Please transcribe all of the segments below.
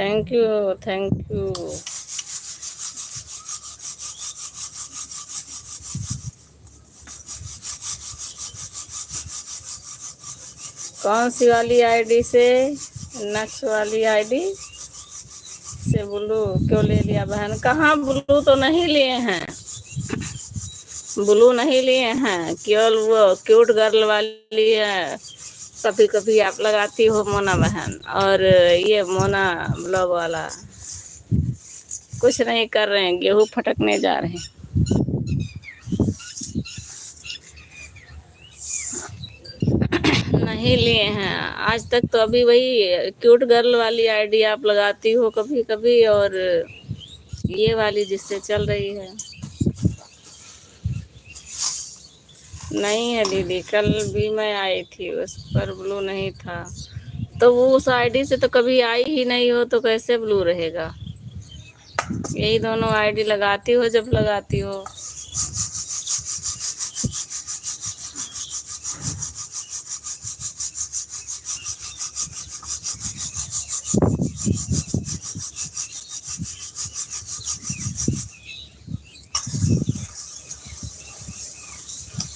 Thank you, thank you. कौन सी वाली ID से? नक्श वाली आईडी से ब्लू क्यों ले लिया बहन? कहाँ ब्लू तो नहीं लिए हैं, ब्लू नहीं लिए हैं, केवल वो क्यूट गर्ल वाली है। कभी कभी आप लगाती हो मोना बहन, और ये मोना ब्लॉग वाला। कुछ नहीं कर रहे हैं, गेहूं फटकने जा रहे हैं। नहीं लिए हैं आज तक तो। अभी वही क्यूट गर्ल वाली आईडी आप लगाती हो कभी कभी, और ये वाली जिससे चल रही है। नहीं है दीदी, कल भी मैं आई थी, उस पर ब्लू नहीं था। तो वो उस आईडी से तो कभी आई ही नहीं हो, तो कैसे ब्लू रहेगा? यही दोनों आईडी लगाती हो जब लगाती हो।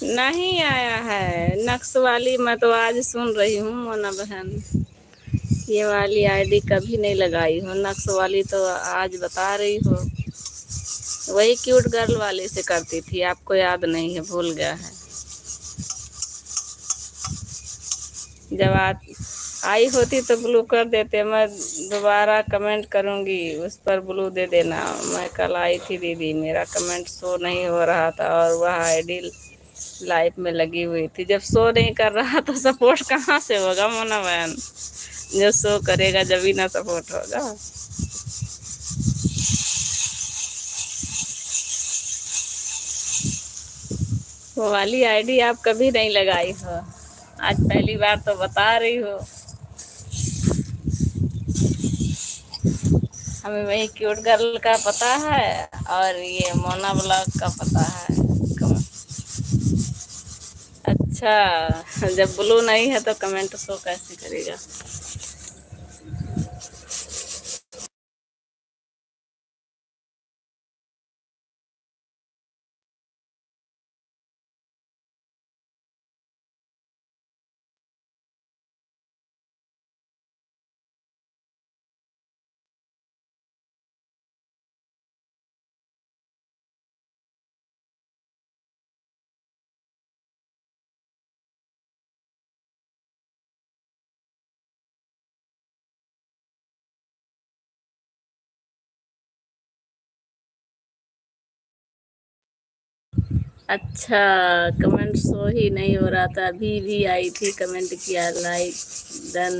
नहीं आया है नक्श वाली, मैं तो आज सुन रही हूँ मोना बहन। ये वाली आईडी कभी नहीं लगाई हूँ, नक्श वाली तो आज बता रही हो। वही क्यूट गर्ल वाली से करती थी, आपको याद नहीं है, भूल गया है। जब आप आई होती तो ब्लू कर देते, मैं दोबारा कमेंट करूँगी, उस पर ब्लू दे देना। मैं कल आई थी दीदी, मेरा कमेंट शो नहीं हो रहा था, और वह आईडी लाइफ में लगी हुई थी। जब शो नहीं कर रहा तो सपोर्ट कहाँ से होगा मोना बहन? जो शो करेगा जब ही ना सपोर्ट होगा। वो वाली आईडी आप कभी नहीं लगाई हो, आज पहली बार तो बता रही हो। हमें वही क्यूट गर्ल का पता है, और ये मोना ब्लॉग का पता है। अच्छा, जब ब्लू नहीं है तो कमेंट शो कैसे करेगा? अच्छा, कमेंट शो ही नहीं हो रहा था। अभी भी आई थी, कमेंट किया, लाइक डन।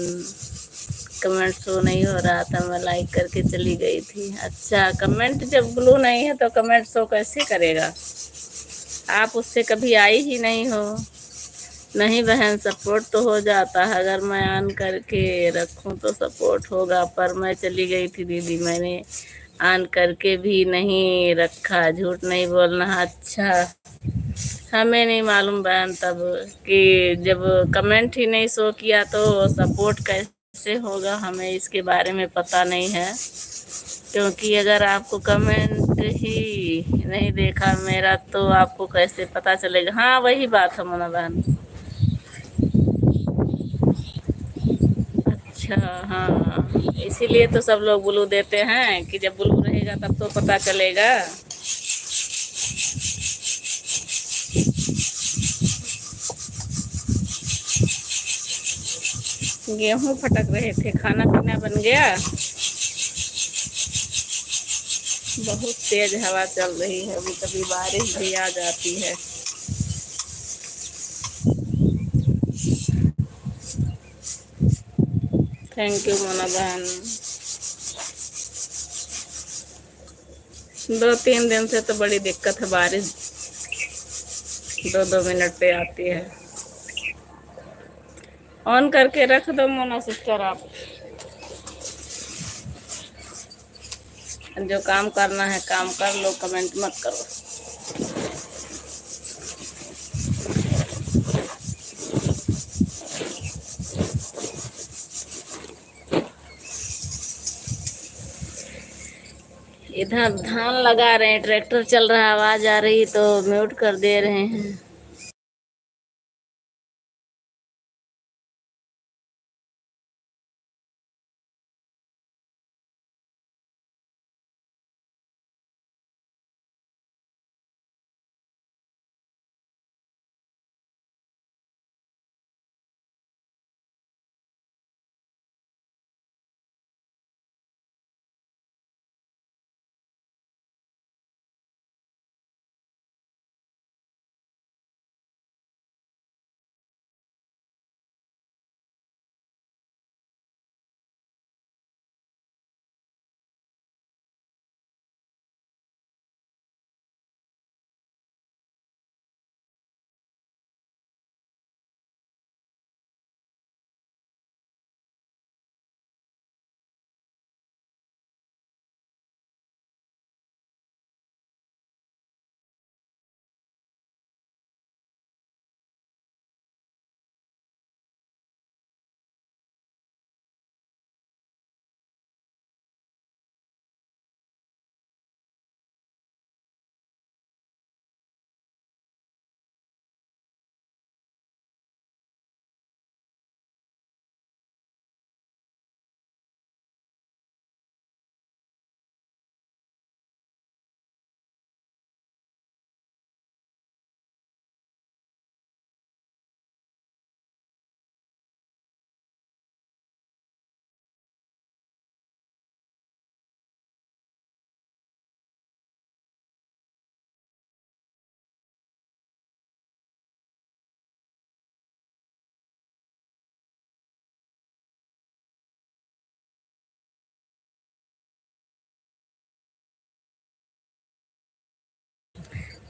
कमेंट शो नहीं हो रहा था, मैं लाइक करके चली गई थी। अच्छा, कमेंट जब ब्लू नहीं है तो कमेंट शो कैसे करेगा? आप उससे कभी आई ही नहीं हो। नहीं बहन, सपोर्ट तो हो जाता है, अगर मैं ऑन करके रखूं तो सपोर्ट होगा। पर मैं चली गई थी दीदी, मैंने ऑन करके भी नहीं रखा, झूठ नहीं बोलना। अच्छा, हमें नहीं मालूम बहन तब कि जब कमेंट ही नहीं शो किया तो सपोर्ट कैसे होगा, हमें इसके बारे में पता नहीं है। क्योंकि अगर आपको कमेंट ही नहीं देखा मेरा तो आपको कैसे पता चलेगा? हाँ, वही बात है मोना बहन। अच्छा, हाँ, इसीलिए तो सब लोग ब्लू देते हैं कि जब ब्लू रहेगा तब तो पता चलेगा। गेहूं फटक रहे थे, खाना पीना बन गया। बहुत तेज हवा चल रही है, अभी कभी बारिश भी आ जाती है। थैंक यू मोना बहन। 2-3 दिन से तो बड़ी दिक्कत है, बारिश 2-2 मिनट पे आती है। ऑन करके रख दो मोना सिस्टर आप, जो काम करना है काम कर लो, कमेंट मत करो। इधर धान लगा रहे हैं, ट्रैक्टर चल रहा है, आवाज आ रही तो म्यूट कर दे रहे हैं।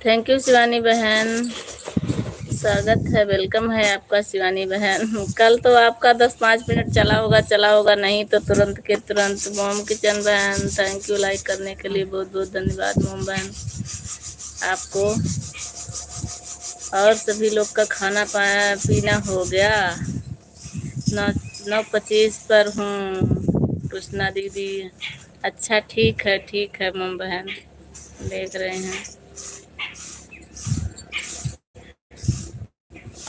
थैंक यू शिवानी बहन, स्वागत है, वेलकम है आपका शिवानी बहन। कल तो आपका 10-5 मिनट चला होगा, नहीं तो तुरंत के तुरंत। मोम किचन बहन, थैंक यू लाइक करने के लिए, बहुत बहुत धन्यवाद मोम बहन आपको। और सभी लोग का खाना पीना हो गया? 9:25 पर हूँ कृष्णा दीदी। अच्छा ठीक है मोम बहन, देख रहे हैं।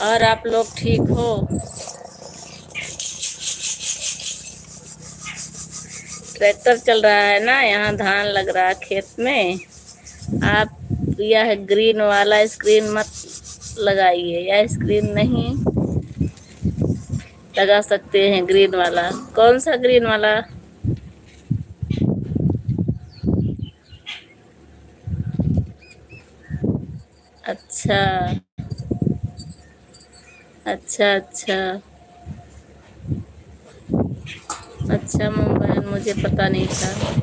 और आप लोग ठीक हो? ट्रैक्टर चल रहा है ना, यहाँ धान लग रहा है खेत में। आप यह ग्रीन वाला स्क्रीन मत लगाइए, यह स्क्रीन नहीं लगा सकते हैं। ग्रीन वाला कौन सा ग्रीन वाला? अच्छा अच्छा अच्छा अच्छा मोबाइल मुझे पता नहीं था।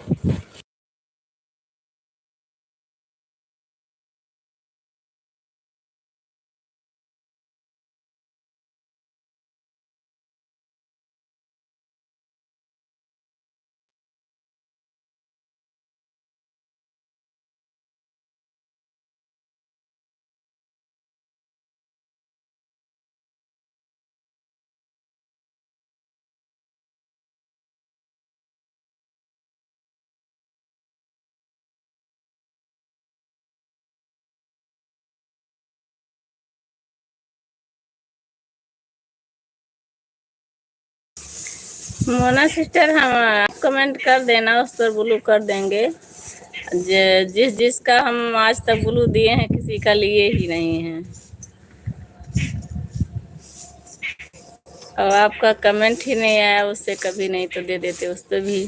मोना सिस्टर, हम आप कमेंट कर देना, उस पर ब्लू कर देंगे। जिस जिसका हम आज तक ब्लू दिए हैं, किसी का लिए ही नहीं है। और आपका कमेंट ही नहीं आया उससे, कभी नहीं तो दे देते उस पर भी।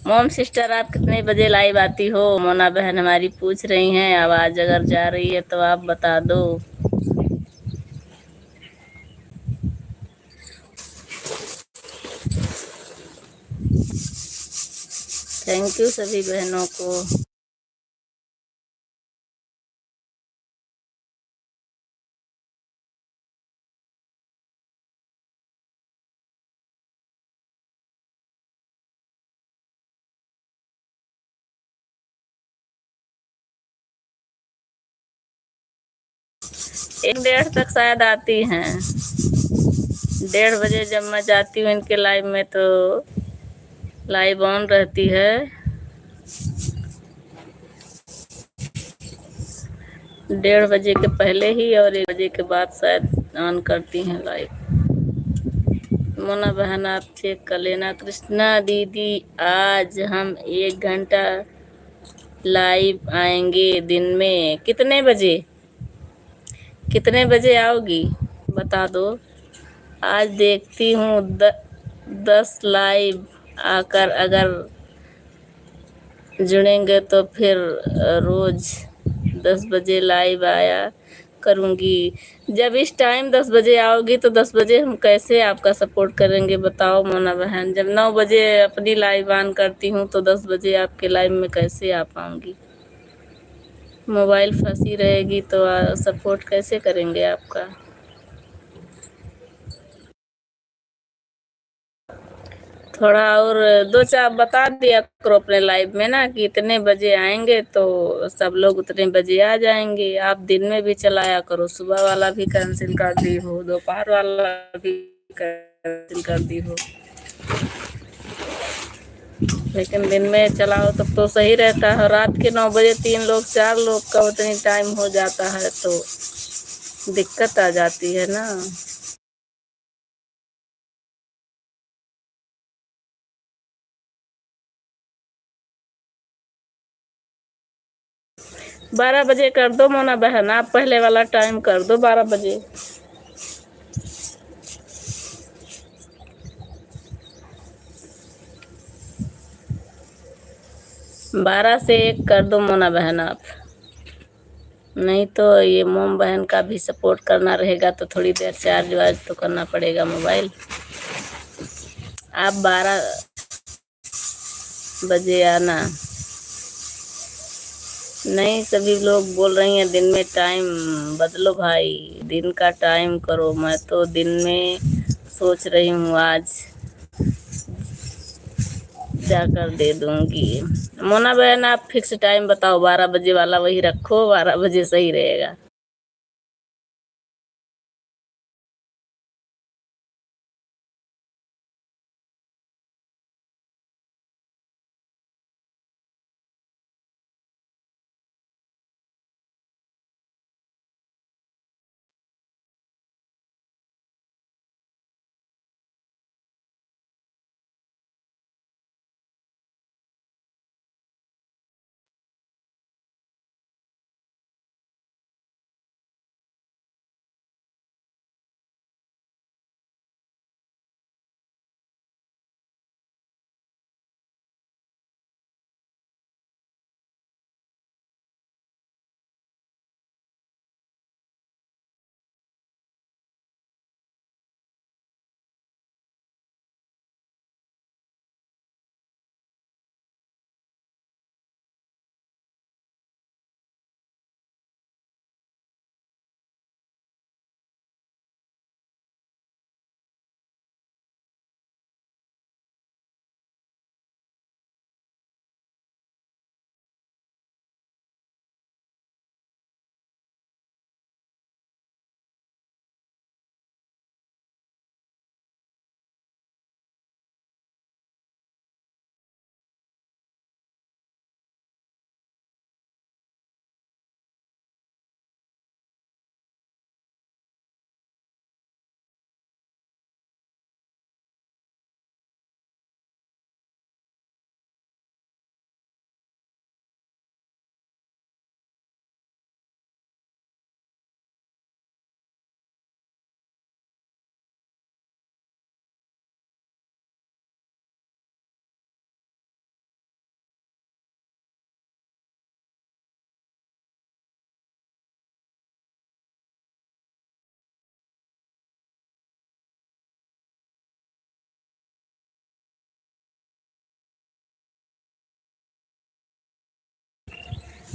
मोम सिस्टर, आप कितने बजे लाइव आती हो? मोना बहन हमारी पूछ रही हैं, आवाज अगर जा रही है तो आप बता दो। थैंक यू सभी बहनों को। एक डेढ़ तक शायद आती हैं। 1:30 बजे जब मैं जाती हूँ इनके लाइव में तो लाइव ऑन रहती है। 1:30 बजे के पहले ही और 1 बजे के बाद शायद ऑन करती हैं लाइव। मोना बहन आप चेक कर लेना। कृष्णा दीदी, आज हम 1 घंटा लाइव आएंगे दिन में। कितने बजे आओगी बता दो। आज देखती हूँ 10 लाइव आकर अगर जुड़ेंगे तो फिर रोज 10 बजे लाइव आया करूँगी। जब इस टाइम 10 बजे आओगी तो 10 बजे हम कैसे आपका सपोर्ट करेंगे बताओ मोना बहन। जब 9 बजे अपनी लाइव ऑन करती हूँ तो 10 बजे आपके लाइव में कैसे आ पाऊँगी। मोबाइल फंसी रहेगी तो सपोर्ट कैसे करेंगे आपका। थोड़ा और दो चार बता दिया करो अपने लाइव में ना कि इतने बजे आएंगे तो सब लोग उतने बजे आ जाएंगे। आप दिन में भी चलाया करो, सुबह वाला भी कैंसिल कर दी हो, दोपहर वाला भी कैंसिल कर दी हो, लेकिन दिन में चलाओ तब तो सही रहता है। रात के 9 बजे 3 लोग 4 लोग का उतनी टाइम हो जाता है तो दिक्कत आ जाती है ना। 12 बजे कर दो मोना बहन, आप पहले वाला टाइम कर दो 12 बजे। 12 से 1 कर दो मोना बहन आप। नहीं तो ये मोम बहन का भी सपोर्ट करना रहेगा तो थोड़ी देर चार्ज वार्ज तो करना पड़ेगा मोबाइल। आप 12 बजे आना। नहीं, सभी लोग बोल रही हैं दिन में टाइम बदलो भाई, दिन का टाइम करो। मैं तो दिन में सोच रही हूँ आज जाकर दे दूंगी। मोना बहन आप फिक्स टाइम बताओ, 12 बजे वाला वही रखो, 12 बजे सही रहेगा।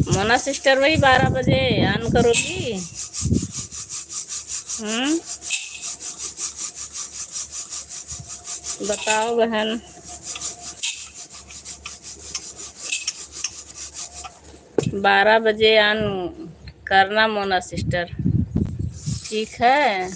मोना सिस्टर वही 12 बजे ऑन करोगी? हम्म, बताओ बहन। 12 बजे ऑन करना मोना सिस्टर। ठीक है।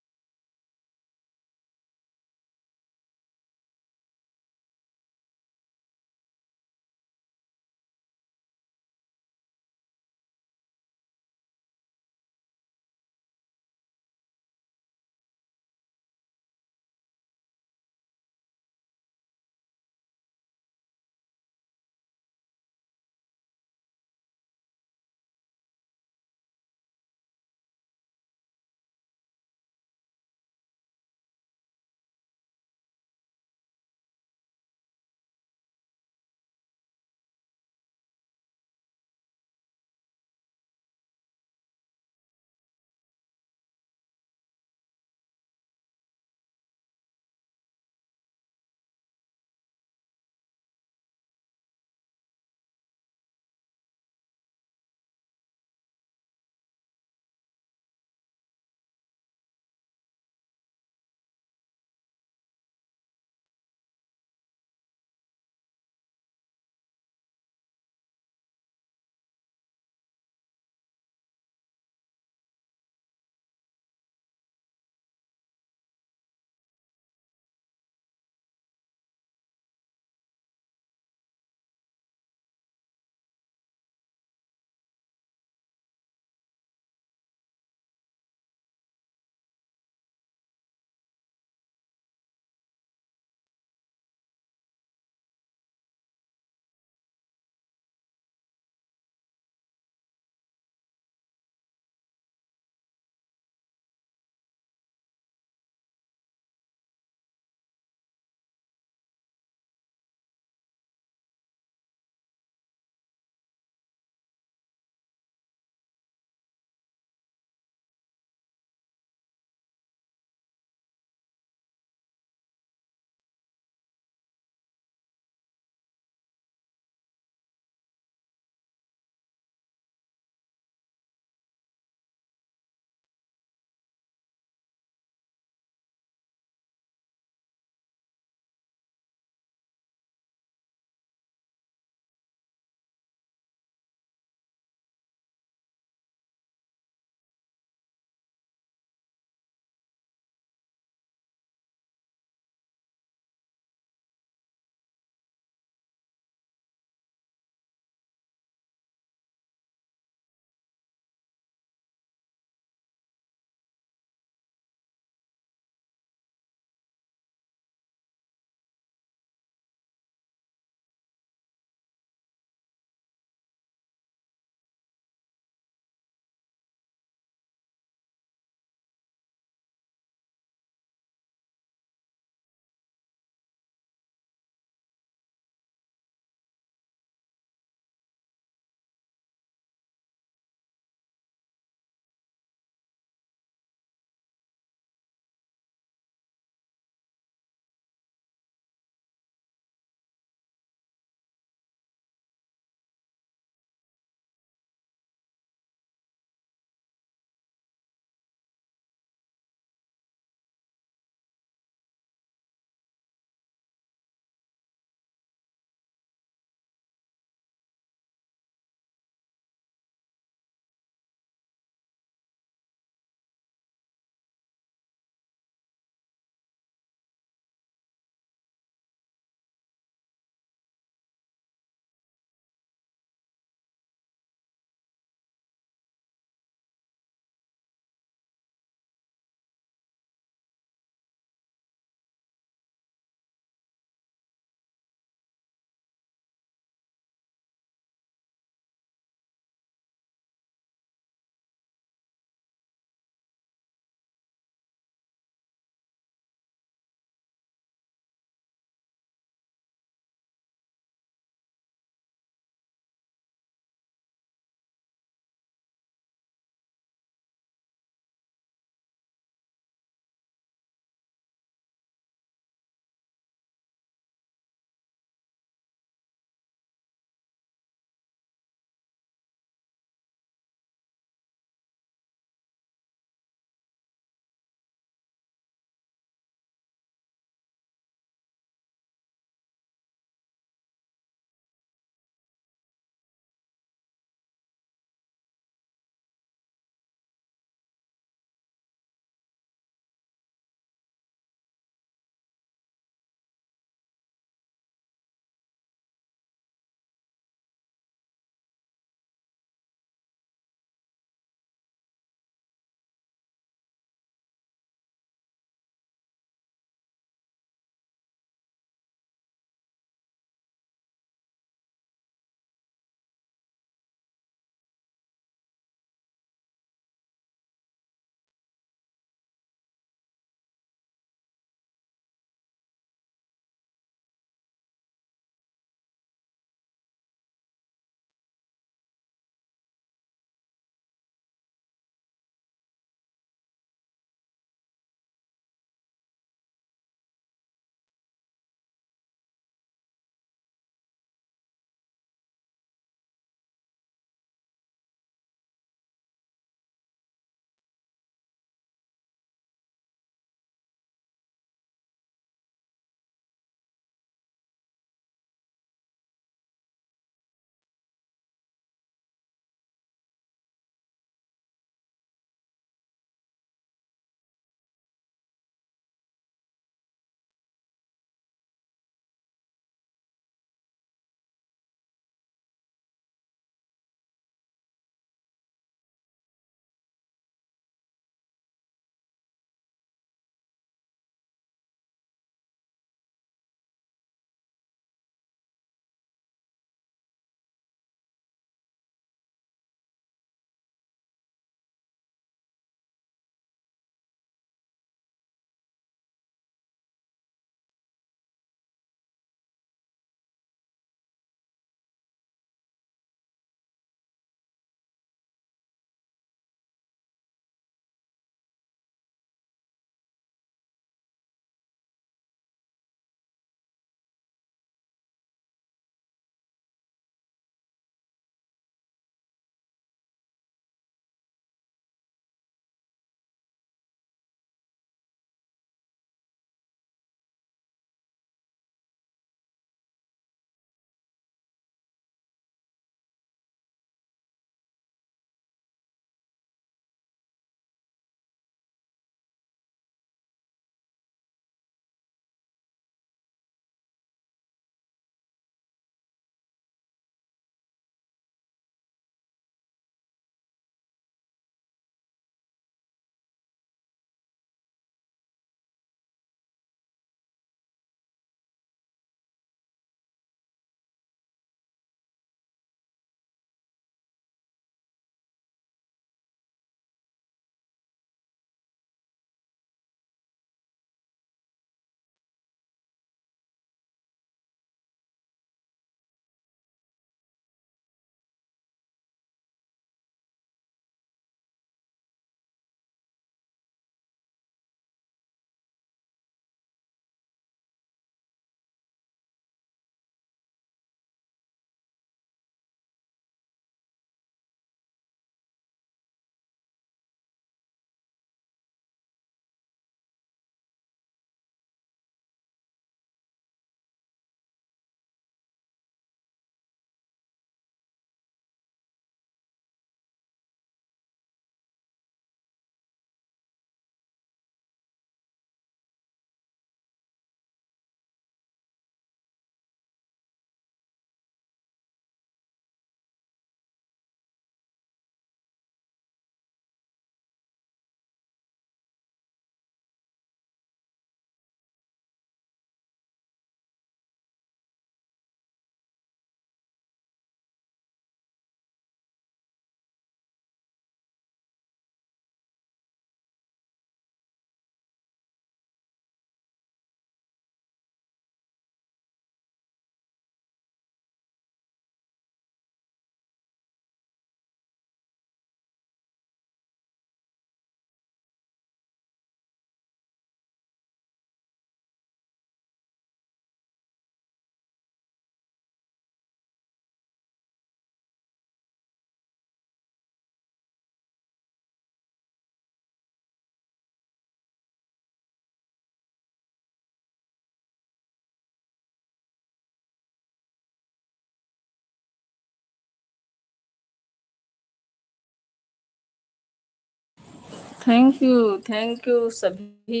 थैंक यू सभी,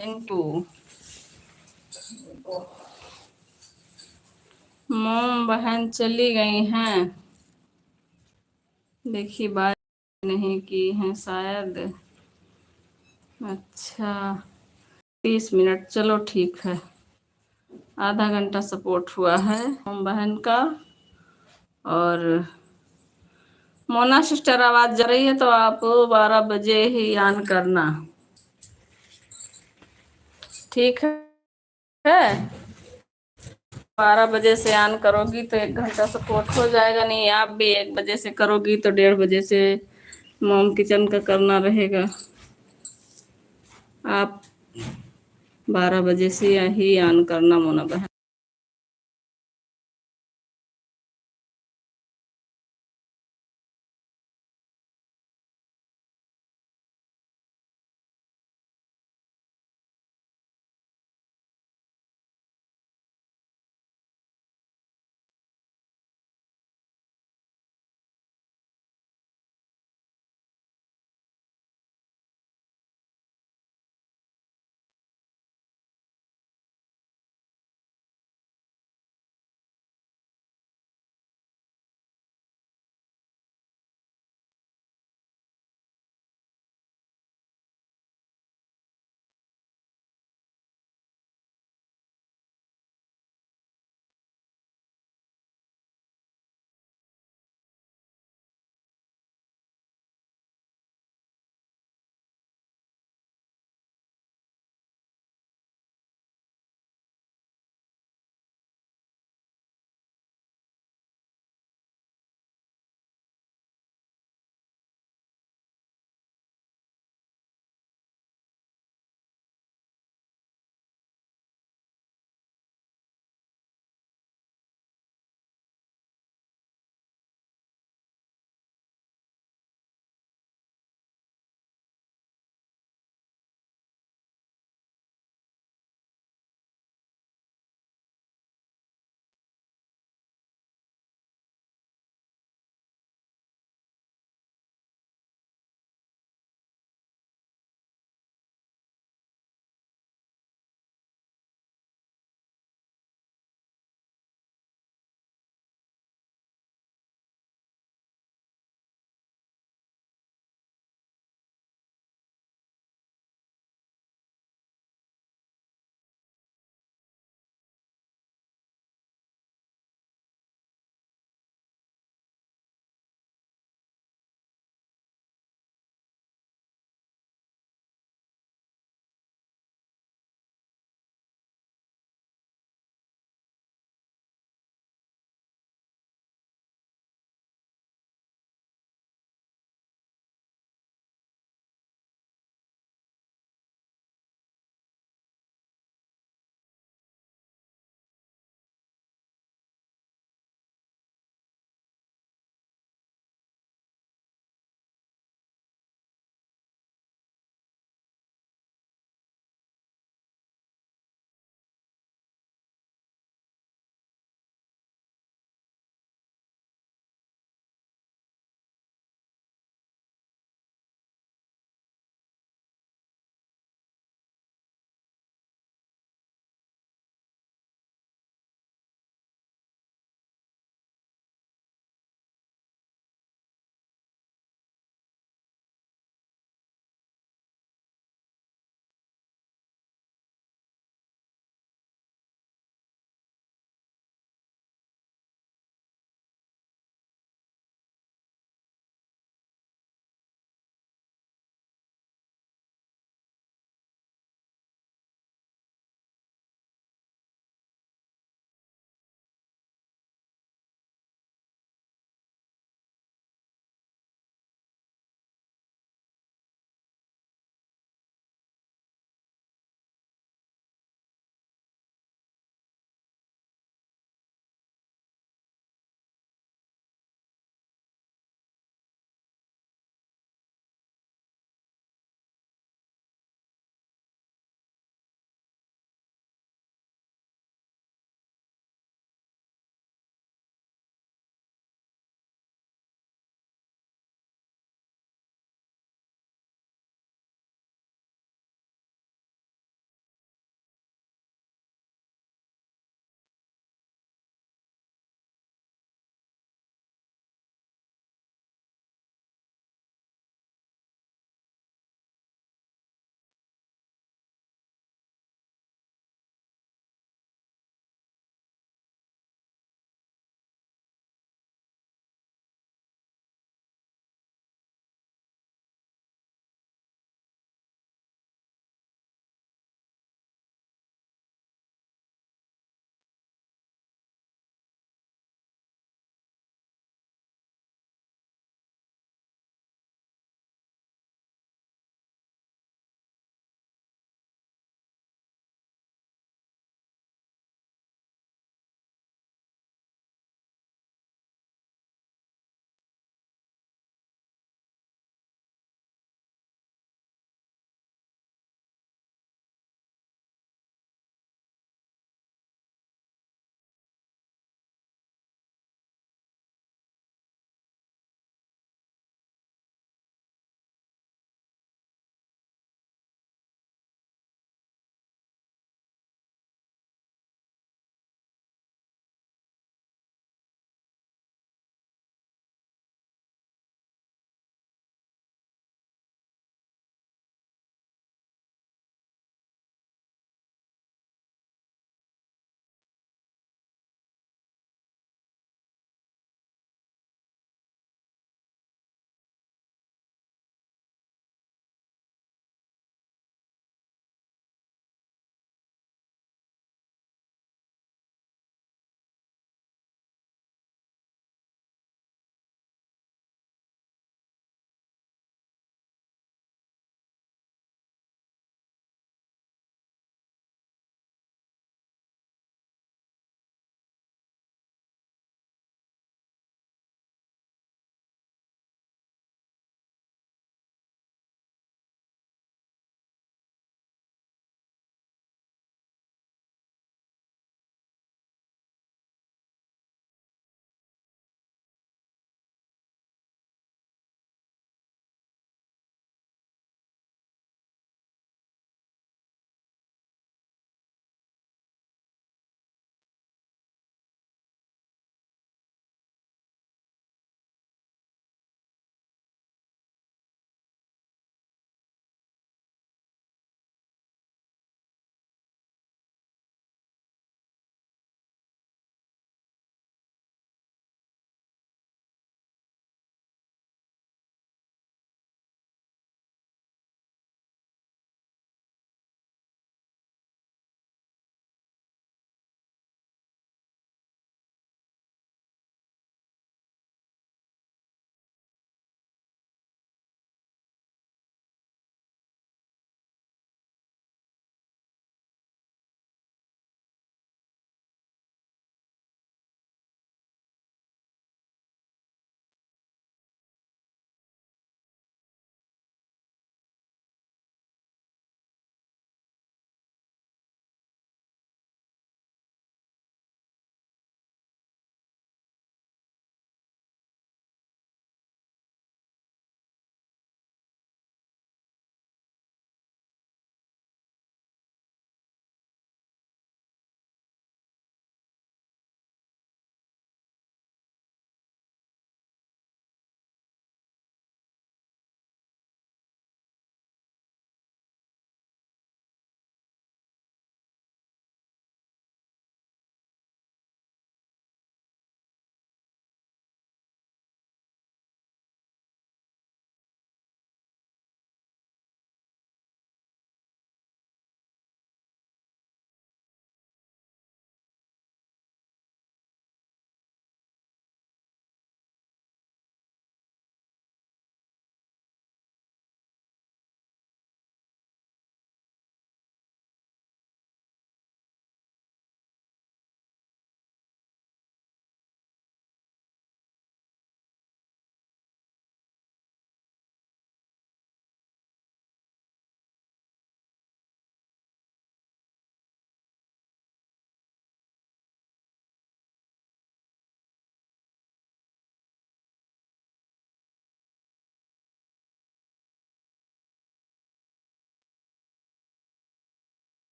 थैंक यू। मोम बहन चली गई हैं, देखिए बात नहीं की हैं शायद। अच्छा 30 मिनट, चलो ठीक है, आधा घंटा सपोर्ट हुआ है मोम बहन का। और मोना सिस्टर आवाज जा रही है तो आप 12 बजे ही ऑन करना, ठीक है। 12 बजे से ऑन करोगी तो 1 घंटा सपोर्ट हो जाएगा, नहीं आप भी 1 बजे से करोगी तो 1:30 बजे से मोम किचन का करना रहेगा। आप 12 बजे से ही ऑन करना मोना बहन।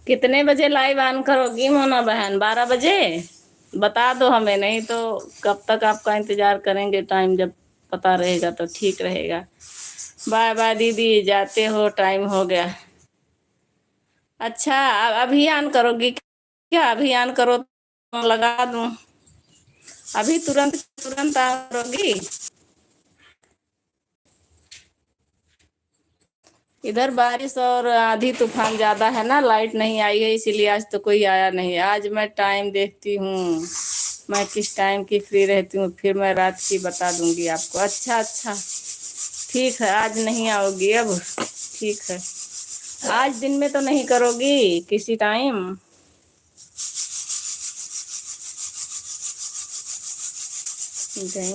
कितने बजे लाइव ऑन करोगी मोना बहन? 12 बजे बता दो हमें, नहीं तो कब तक आपका इंतजार करेंगे। टाइम जब पता रहेगा तो ठीक रहेगा। बाय बाय दीदी, जाते हो, टाइम हो गया। अच्छा, अभी ऑन करोगी क्या? अभी ऑन करो तो लगा दूं। अभी तुरंत तुरंत ऑन करोगी? इधर बारिश और आंधी तूफान ज्यादा है ना, लाइट नहीं आई है, इसीलिए आज तो कोई आया नहीं। आज मैं टाइम देखती हूँ, मैं किस टाइम की फ्री रहती हूँ, फिर मैं रात की बता दूंगी आपको। अच्छा अच्छा, ठीक है, आज नहीं आओगी अब। ठीक है, आज दिन में तो नहीं करोगी किसी टाइम? गई